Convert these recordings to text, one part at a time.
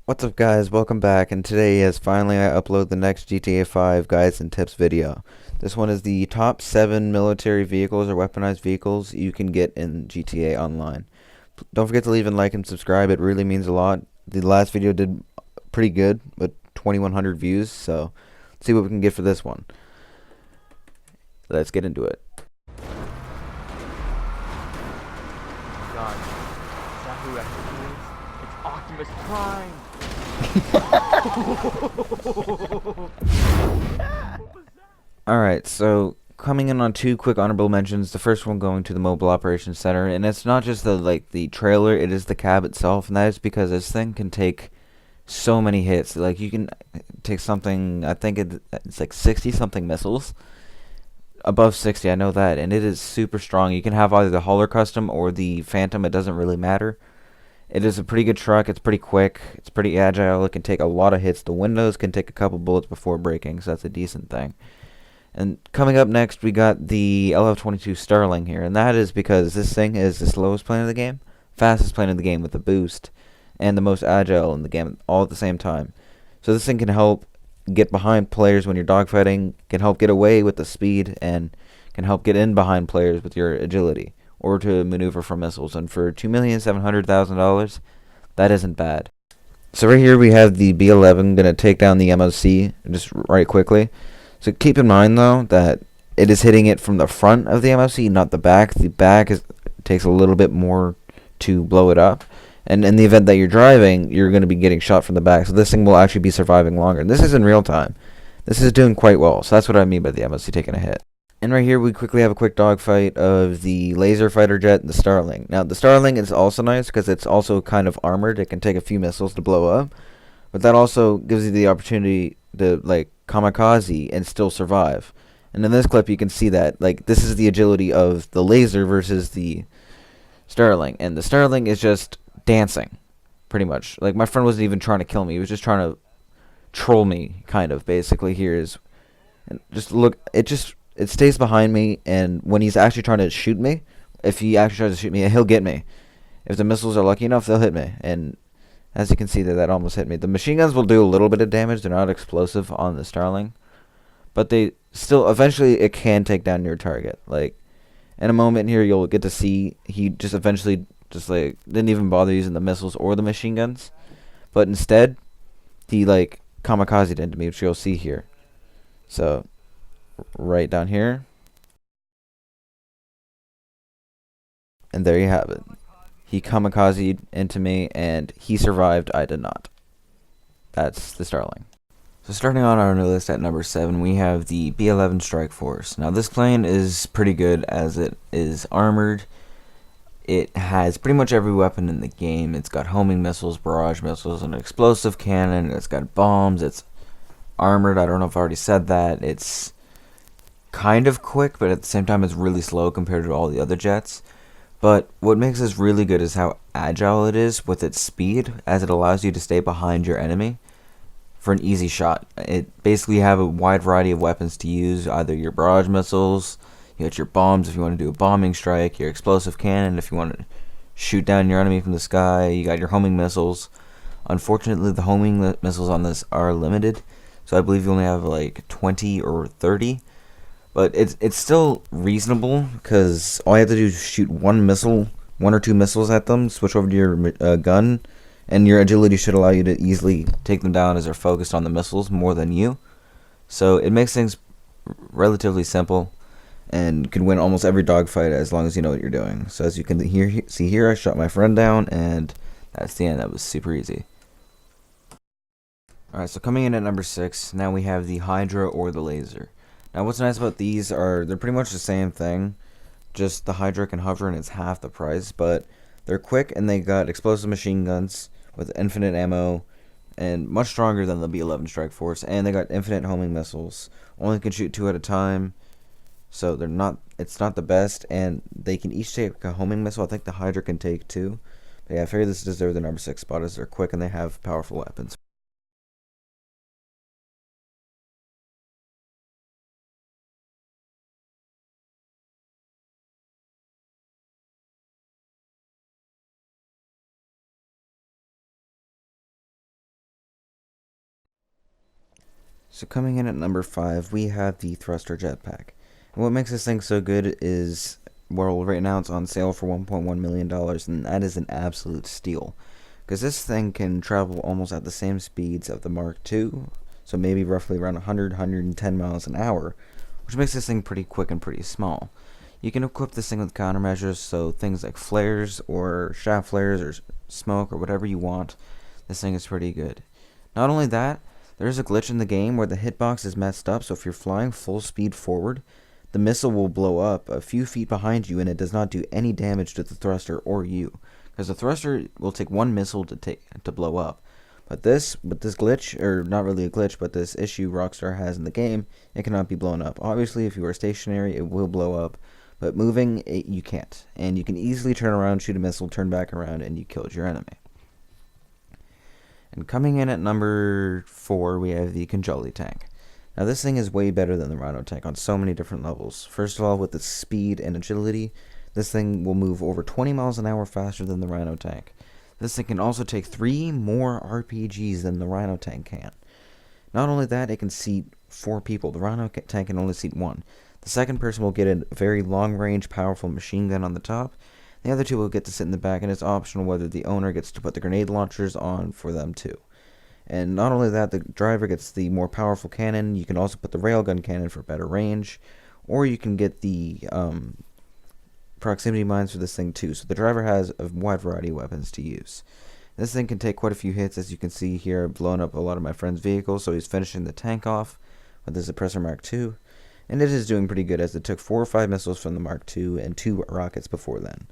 What's up guys, welcome back, and today is finally I upload the next GTA 5 guides and tips video. This one is the top 7 military vehicles or weaponized vehicles you can get in GTA Online. Don't forget to leave a like and subscribe, it really means a lot. The last video did pretty good with 2100 views, so let's see what we can get for this one. Let's get into it. God, is that who that is? It's Optimus Prime! Alright, so coming in on two quick honorable mentions. The first one going to the Mobile Operations Center, and it's not just the trailer, it is the cab itself, and that is because this thing can take so many hits. Like, you can take something, I think it's like 60 something missiles. Above 60, I know that, and it is super strong. You can have either the Hauler Custom or the Phantom, it doesn't really matter. It is a pretty good truck, it's pretty quick, it's pretty agile, it can take a lot of hits. The windows can take a couple bullets before breaking, so that's a decent thing. And coming up next, we got the LF-22 Sterling here, and that is because this thing is the slowest plane in the game, fastest plane in the game with the boost, and the most agile in the game all at the same time. So this thing can help get behind players when you're dogfighting, can help get away with the speed, and can help get in behind players with your agility, or to maneuver for missiles. And for $2,700,000, that isn't bad. So right here we have the B11 going to take down the MOC just right quickly. So keep in mind though that it is hitting it from the front of the MOC, not the back. The back takes a little bit more to blow it up. And in the event that you're driving, you're going to be getting shot from the back. So this thing will actually be surviving longer. And this is in real time. This is doing quite well. So that's what I mean by the MOC taking a hit. And right here we quickly have a quick dogfight of the laser fighter jet and the Starling. Now the Starling is also nice because it's also kind of armored. It can take a few missiles to blow up. But that also gives you the opportunity to like kamikaze and still survive. And in this clip you can see that like this is the agility of the laser versus the Sterling, and the Sterling is just dancing pretty much. Like, my friend wasn't even trying to kill me, he was just trying to troll me, kind of. Basically here is, and just look, it stays behind me, and when he's actually trying to shoot me, if he actually tries to shoot me, he'll get me. If the missiles are lucky enough, they'll hit me. And as you can see, that almost hit me. The machine guns will do a little bit of damage. They're not explosive on the Starling, but they still, eventually it can take down your target. Like, in a moment here, you'll get to see he just eventually just like didn't even bother using the missiles or the machine guns, but instead he like kamikazed into me, which you'll see here. So right down here, and there you have it. He kamikazed into me, and he survived. I did not. That's the Starling. So starting on our new list at number 7, we have the B11 Strike Force. Now this plane is pretty good as it is armored. It has pretty much every weapon in the game. It's got homing missiles, barrage missiles, an explosive cannon. It's got bombs. It's armored. I don't know if I already said that. It's kind of quick, but at the same time it's really slow compared to all the other jets. But what makes this really good is how agile it is with its speed, as it allows you to stay behind your enemy for an easy shot. It basically have a wide variety of weapons to use, either your barrage missiles, you got your bombs if you want to do a bombing strike, your explosive cannon if you want to shoot down your enemy from the sky, you got your homing missiles. Unfortunately, the homing missiles on this are limited, so I believe you only have like 20 or 30. But it's still reasonable, because all you have to do is shoot one or two missiles at them, switch over to your gun, and your agility should allow you to easily take them down as they're focused on the missiles more than you. So it makes things relatively simple, and can win almost every dogfight as long as you know what you're doing. So as you can see here, I shot my friend down, and that's the end. That was super easy. Alright, so coming in at number 6, now we have the Hydra or the Laser. Now what's nice about these are they're pretty much the same thing, just the Hydra can hover and it's half the price, but they're quick and they got explosive machine guns with infinite ammo and much stronger than the B11 Strike Force, and they got infinite homing missiles. Only can shoot 2 at a time, so it's not the best, and they can each take a homing missile. I think the Hydra can take 2. But yeah, I figure this deserves the number 6 spot as they're quick and they have powerful weapons. So coming in at number 5, we have the Thruster Jetpack. And what makes this thing so good is, well, right now it's on sale for $1.1 million, and that is an absolute steal. Because this thing can travel almost at the same speeds of the Mark II, so maybe roughly around 100, 110 miles an hour, which makes this thing pretty quick and pretty small. You can equip this thing with countermeasures, so things like flares or shaft flares or smoke or whatever you want. This thing is pretty good. Not only that, there's a glitch in the game where the hitbox is messed up, so if you're flying full speed forward, the missile will blow up a few feet behind you and it does not do any damage to the thruster or you. Because the thruster will take one missile to blow up. But with this glitch, or not really a glitch, but this issue Rockstar has in the game, it cannot be blown up. Obviously, if you are stationary, it will blow up, but moving, you can't. And you can easily turn around, shoot a missile, turn back around, and you killed your enemy. And coming in at number 4, we have the Conjali tank. Now this thing is way better than the Rhino tank on so many different levels. First of all, with its speed and agility, this thing will move over 20 miles an hour faster than the Rhino tank. This thing can also take 3 more RPGs than the Rhino tank can. Not only that, it can seat 4 people. The Rhino tank can only seat 1. The second person will get a very long-range, powerful machine gun on the top. The other 2 will get to sit in the back, and it's optional whether the owner gets to put the grenade launchers on for them too. And not only that, the driver gets the more powerful cannon. You can also put the railgun cannon for better range, or you can get the proximity mines for this thing too. So the driver has a wide variety of weapons to use. This thing can take quite a few hits, as you can see here. I've blown up a lot of my friend's vehicles, so he's finishing the tank off with this Oppressor Mk2. And it is doing pretty good, as it took 4 or 5 missiles from the Mark II and 2 rockets before then.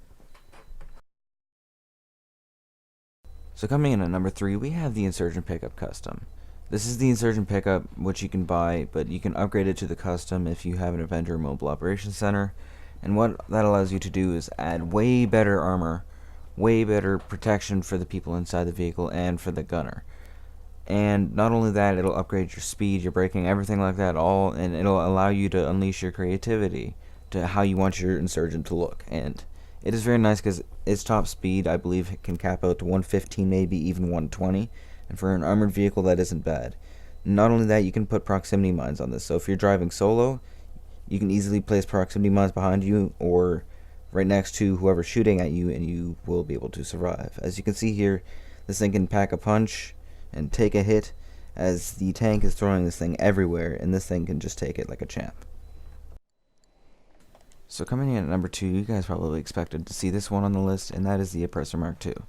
So coming in at number 3, we have the Insurgent Pickup Custom. This is the Insurgent Pickup, which you can buy, but you can upgrade it to the Custom if you have an Avenger Mobile Operations Center. And what that allows you to do is add way better armor, way better protection for the people inside the vehicle and for the gunner. And not only that, it'll upgrade your speed, your braking, everything like that, and it'll allow you to unleash your creativity to how you want your Insurgent to look. And it is very nice because its top speed, I believe, it can cap out to 115, maybe even 120. And for an armored vehicle, that isn't bad. Not only that, you can put proximity mines on this. So if you're driving solo, you can easily place proximity mines behind you or right next to whoever's shooting at you, and you will be able to survive. As you can see here, this thing can pack a punch and take a hit, as the tank is throwing this thing everywhere, and this thing can just take it like a champ. So coming in at number 2, you guys probably expected to see this one on the list, and that is the Oppressor Mk2.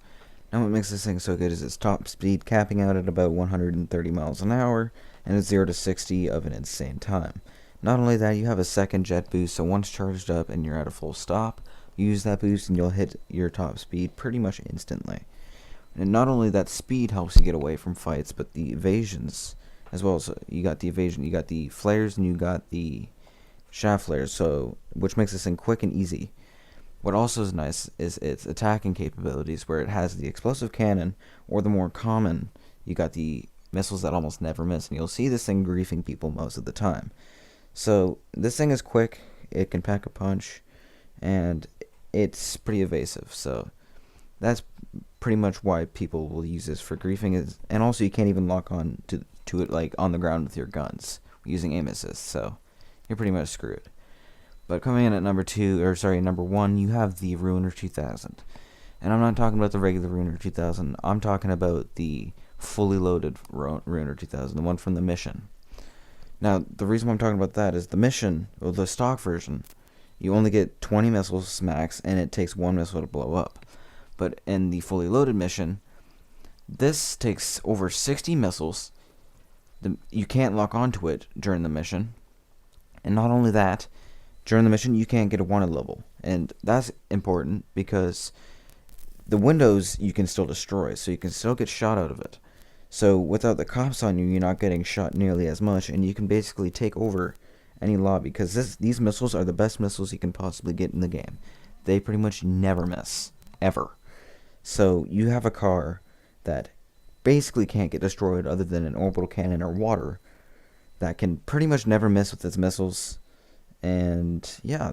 Now what makes this thing so good is its top speed capping out at about 130 miles an hour, and its 0 to 60 of an insane time. Not only that, you have a second jet boost, so once charged up and you're at a full stop, you use that boost and you'll hit your top speed pretty much instantly. And not only that, speed helps you get away from fights, but the evasions as well. So you got the evasion, you got the flares, and you got the shaft flares, so which makes this thing quick and easy. What also is nice is its attacking capabilities, where it has the explosive cannon, or the more common, you got the missiles that almost never miss, and you'll see this thing griefing people most of the time. So this thing is quick, it can pack a punch, and it's pretty evasive, so that's pretty much why people will use this for griefing. And also you can't even lock on to it like on the ground with your guns using aim assist, so you're pretty much screwed. But coming in at number 1, you have the Ruiner 2000. And I'm not talking about the regular Ruiner 2000, I'm talking about the fully loaded Ruiner 2000, the one from the mission. Now, the reason why I'm talking about that is the mission, or the stock version, you only get 20 missiles max, and it takes 1 missile to blow up. But in the fully loaded mission, this takes over 60 missiles. You can't lock onto it during the mission. And not only that, during the mission, you can't get a wanted level. And that's important because the windows you can still destroy, so you can still get shot out of it. So without the cops on you, you're not getting shot nearly as much, and you can basically take over any lobby, because these missiles are the best missiles you can possibly get in the game. They pretty much never miss, ever. So you have a car that basically can't get destroyed other than an orbital cannon or water, that can pretty much never miss with its missiles, and yeah,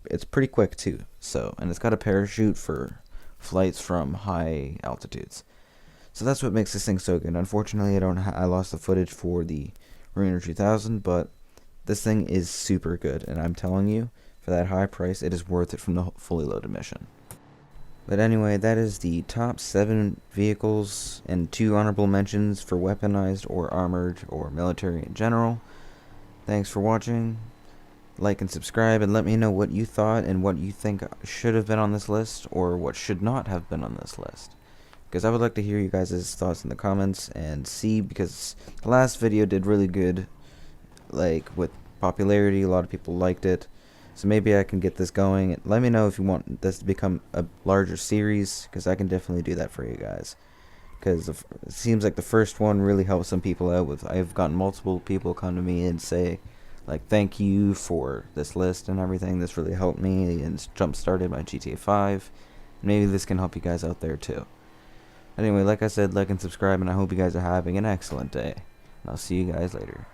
it's pretty quick too. So, and it's got a parachute for flights from high altitudes. So that's what makes this thing so good. Unfortunately, I lost the footage for the Mariner 2000, but this thing is super good, and I'm telling you, for that high price, it is worth it from the fully loaded mission. But anyway, that is the top 7 vehicles and 2 honorable mentions for weaponized or armored or military in general. Thanks for watching. Like and subscribe, and let me know what you thought and what you think should have been on this list or what should not have been on this list. Because I would like to hear you guys' thoughts in the comments and see, because the last video did really good, like with popularity. A lot of people liked it. So maybe I can get this going. Let me know if you want this to become a larger series, because I can definitely do that for you guys. Because it seems like the first one really helped some people out. I've gotten multiple people come to me and say, like, thank you for this list and everything. This really helped me and jump started my GTA 5. Maybe this can help you guys out there too. Anyway, like I said, like and subscribe, and I hope you guys are having an excellent day. And I'll see you guys later.